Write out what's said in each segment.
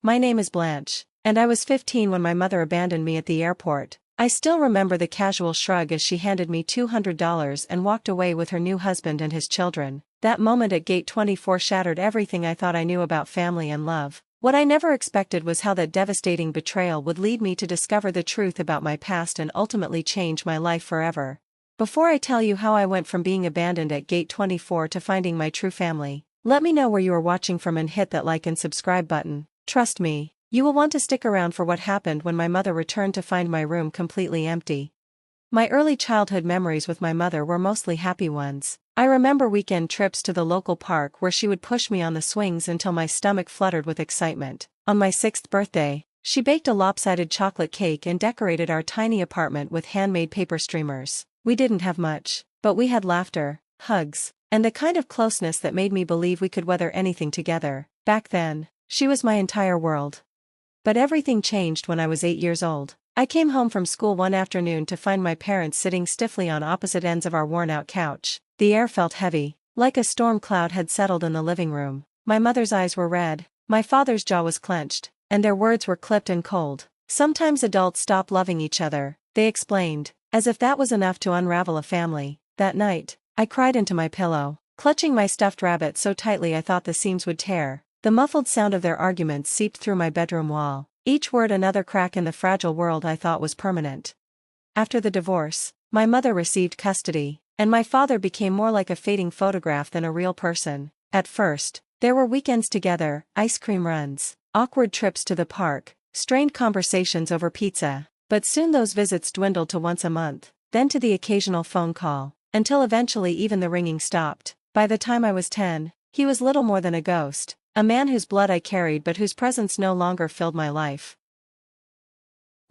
My name is Blanche, and I was 15 when my mother abandoned me at the airport. I still remember the casual shrug as she handed me $200 and walked away with her new husband and his children. That moment at Gate 24 shattered everything I thought I knew about family and love. What I never expected was how that devastating betrayal would lead me to discover the truth about my past and ultimately change my life forever. Before I tell you how I went from being abandoned at Gate 24 to finding my true family, let me know where you are watching from and hit that like and subscribe button. Trust me, you will want to stick around for what happened when my mother returned to find my room completely empty. My early childhood memories with my mother were mostly happy ones. I remember weekend trips to the local park where she would push me on the swings until my stomach fluttered with excitement. On my 6th birthday, she baked a lopsided chocolate cake and decorated our tiny apartment with handmade paper streamers. We didn't have much, but we had laughter, hugs, and the kind of closeness that made me believe we could weather anything together. Back then, she was my entire world. But everything changed when I was 8 years old. I came home from school one afternoon to find my parents sitting stiffly on opposite ends of our worn-out couch. The air felt heavy, like a storm cloud had settled in the living room. My mother's eyes were red, my father's jaw was clenched, and their words were clipped and cold. Sometimes adults stop loving each other, they explained, as if that was enough to unravel a family. That night, I cried into my pillow, clutching my stuffed rabbit so tightly I thought the seams would tear. The muffled sound of their arguments seeped through my bedroom wall, each word another crack in the fragile world I thought was permanent. After the divorce, my mother received custody, and my father became more like a fading photograph than a real person. At first, there were weekends together, ice cream runs, awkward trips to the park, strained conversations over pizza, but soon those visits dwindled to once a month, then to the occasional phone call, until eventually even the ringing stopped. By the time I was 10, he was little more than a ghost. A man whose blood I carried but whose presence no longer filled my life.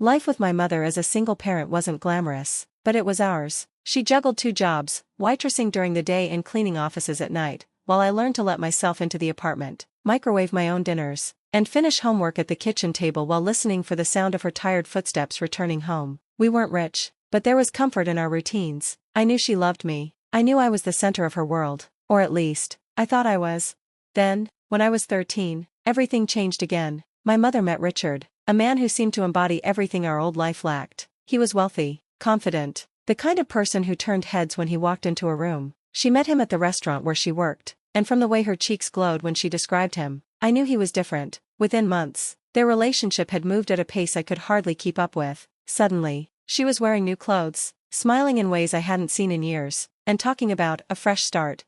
Life with my mother as a single parent wasn't glamorous, but it was ours. She juggled 2 jobs, waitressing during the day and cleaning offices at night, while I learned to let myself into the apartment, microwave my own dinners, and finish homework at the kitchen table while listening for the sound of her tired footsteps returning home. We weren't rich, but there was comfort in our routines. I knew she loved me. I knew I was the center of her world, or at least, I thought I was. Then, when I was 13, everything changed again. My mother met Richard, a man who seemed to embody everything our old life lacked. He was wealthy, confident, the kind of person who turned heads when he walked into a room. She met him at the restaurant where she worked, and from the way her cheeks glowed when she described him, I knew he was different. Within months, their relationship had moved at a pace I could hardly keep up with. Suddenly, she was wearing new clothes, smiling in ways I hadn't seen in years, and talking about a fresh start.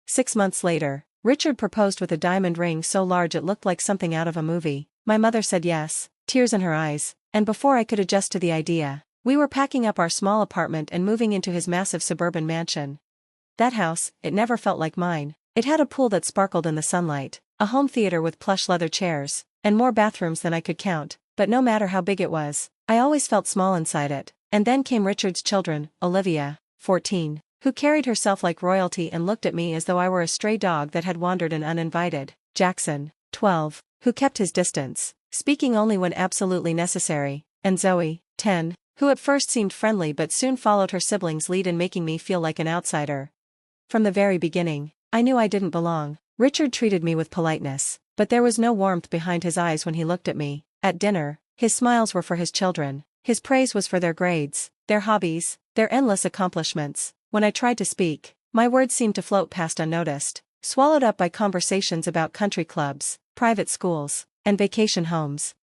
6 months later, Richard proposed with a diamond ring so large it looked like something out of a movie. My mother said yes, tears in her eyes, and before I could adjust to the idea, we were packing up our small apartment and moving into his massive suburban mansion. That house, it never felt like mine. It had a pool that sparkled in the sunlight, a home theater with plush leather chairs, and more bathrooms than I could count, but no matter how big it was, I always felt small inside it. And then came Richard's children, Olivia, 14. Who carried herself like royalty and looked at me as though I were a stray dog that had wandered in uninvited. Jackson, 12, who kept his distance, speaking only when absolutely necessary, and Zoe, 10, who at first seemed friendly but soon followed her siblings' lead in making me feel like an outsider. From the very beginning, I knew I didn't belong. Richard treated me with politeness, but there was no warmth behind his eyes when he looked at me. At dinner, his smiles were for his children, his praise was for their grades, their hobbies, their endless accomplishments. When I tried to speak, my words seemed to float past unnoticed, swallowed up by conversations about country clubs, private schools, and vacation homes.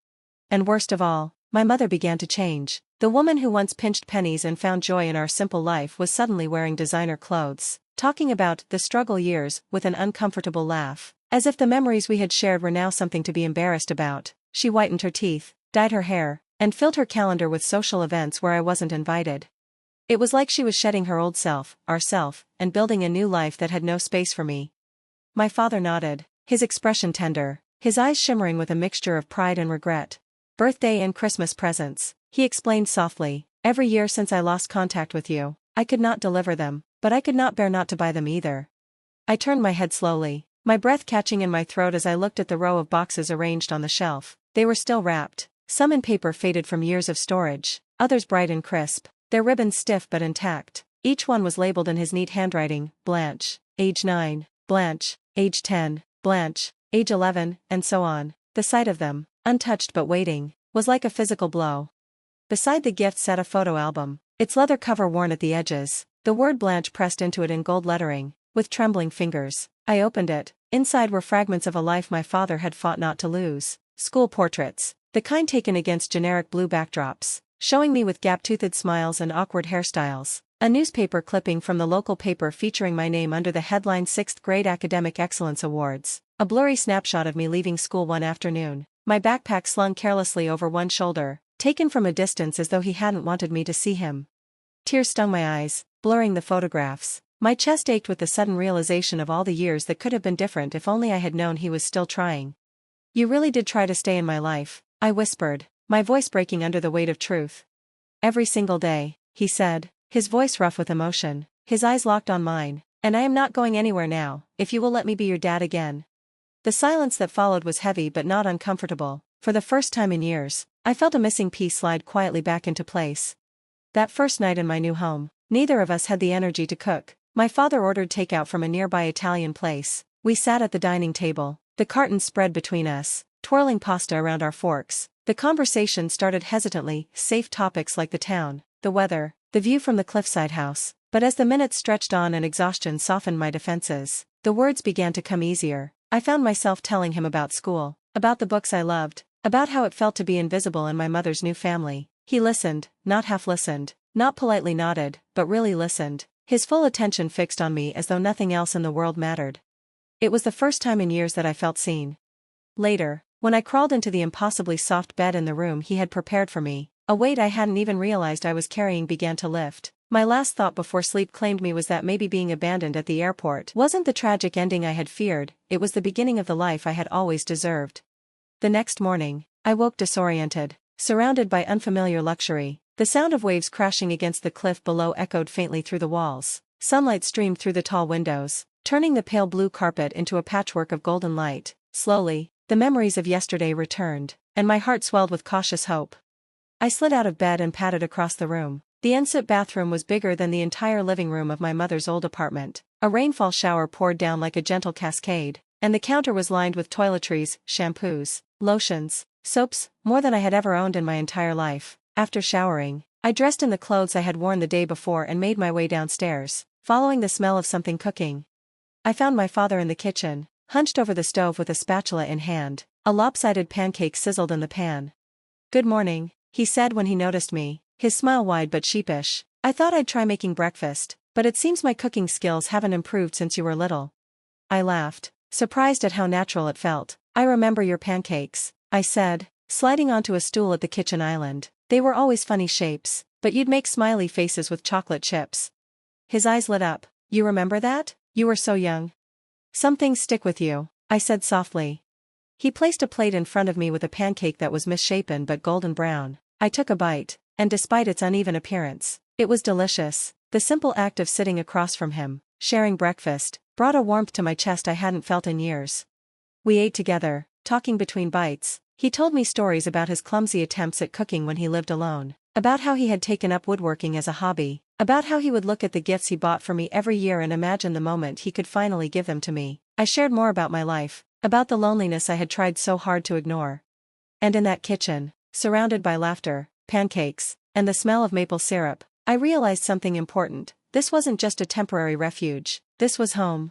And worst of all, my mother began to change. The woman who once pinched pennies and found joy in our simple life was suddenly wearing designer clothes, talking about the struggle years with an uncomfortable laugh, as if the memories we had shared were now something to be embarrassed about. She whitened her teeth, dyed her hair, and filled her calendar with social events where I wasn't invited. It was like she was shedding her old self, ourself, and building a new life that had no space for me. My father nodded, his expression tender, his eyes shimmering with a mixture of pride and regret. Birthday and Christmas presents, he explained softly. Every year since I lost contact with you, I could not deliver them, but I could not bear not to buy them either. I turned my head slowly, my breath catching in my throat as I looked at the row of boxes arranged on the shelf. They were still wrapped, some in paper faded from years of storage, others bright and crisp, their ribbons stiff but intact. Each one was labeled in his neat handwriting, Blanche, age 9, Blanche, age 10, Blanche, age 11, and so on. The sight of them, untouched but waiting, was like a physical blow. Beside the gift sat a photo album, its leather cover worn at the edges, the word Blanch pressed into it in gold lettering. With trembling fingers, I opened it. Inside were fragments of a life my father had fought not to lose. School portraits, the kind taken against generic blue backdrops, showing me with gap-toothed smiles and awkward hairstyles. A newspaper clipping from the local paper featuring my name under the headline 6th Grade Academic Excellence Awards. A blurry snapshot of me leaving school one afternoon, my backpack slung carelessly over one shoulder, taken from a distance as though he hadn't wanted me to see him. Tears stung my eyes, blurring the photographs. My chest ached with the sudden realization of all the years that could have been different if only I had known he was still trying. "You really did try to stay in my life," I whispered, my voice breaking under the weight of truth. "Every single day," he said, his voice rough with emotion, his eyes locked on mine. "And I am not going anywhere now, if you will let me be your dad again." The silence that followed was heavy but not uncomfortable. For the first time in years, I felt a missing piece slide quietly back into place. That first night in my new home, neither of us had the energy to cook. My father ordered takeout from a nearby Italian place. We sat at the dining table, the cartons spread between us, twirling pasta around our forks. The conversation started hesitantly, safe topics like the town, the weather, the view from the cliffside house. But as the minutes stretched on and exhaustion softened my defenses, the words began to come easier. I found myself telling him about school, about the books I loved, about how it felt to be invisible in my mother's new family. He listened, not half listened, not politely nodded, but really listened, his full attention fixed on me as though nothing else in the world mattered. It was the first time in years that I felt seen. Later, when I crawled into the impossibly soft bed in the room he had prepared for me, a weight I hadn't even realized I was carrying began to lift. My last thought before sleep claimed me was that maybe being abandoned at the airport wasn't the tragic ending I had feared, it was the beginning of the life I had always deserved. The next morning, I woke disoriented, surrounded by unfamiliar luxury. The sound of waves crashing against the cliff below echoed faintly through the walls. Sunlight streamed through the tall windows, turning the pale blue carpet into a patchwork of golden light. Slowly, the memories of yesterday returned, and my heart swelled with cautious hope. I slid out of bed and padded across the room. The ensuite bathroom was bigger than the entire living room of my mother's old apartment. A rainfall shower poured down like a gentle cascade, and the counter was lined with toiletries, shampoos, lotions, soaps, more than I had ever owned in my entire life. After showering, I dressed in the clothes I had worn the day before and made my way downstairs, following the smell of something cooking. I found my father in the kitchen, hunched over the stove with a spatula in hand. A lopsided pancake sizzled in the pan. "Good morning," he said when he noticed me, his smile wide but sheepish. "I thought I'd try making breakfast, but it seems my cooking skills haven't improved since you were little." I laughed, surprised at how natural it felt. "I remember your pancakes," I said, sliding onto a stool at the kitchen island. "They were always funny shapes, but you'd make smiley faces with chocolate chips." His eyes lit up. "You remember that? You were so young." "Some things stick with you," I said softly. He placed a plate in front of me with a pancake that was misshapen but golden brown. I took a bite, and despite its uneven appearance, it was delicious. The simple act of sitting across from him, sharing breakfast, brought a warmth to my chest I hadn't felt in years. We ate together, talking between bites. He told me stories about his clumsy attempts at cooking when he lived alone, about how he had taken up woodworking as a hobby, about how he would look at the gifts he bought for me every year and imagine the moment he could finally give them to me. I shared more about my life, about the loneliness I had tried so hard to ignore. And in that kitchen, surrounded by laughter, pancakes, and the smell of maple syrup, I realized something important. This wasn't just a temporary refuge, this was home.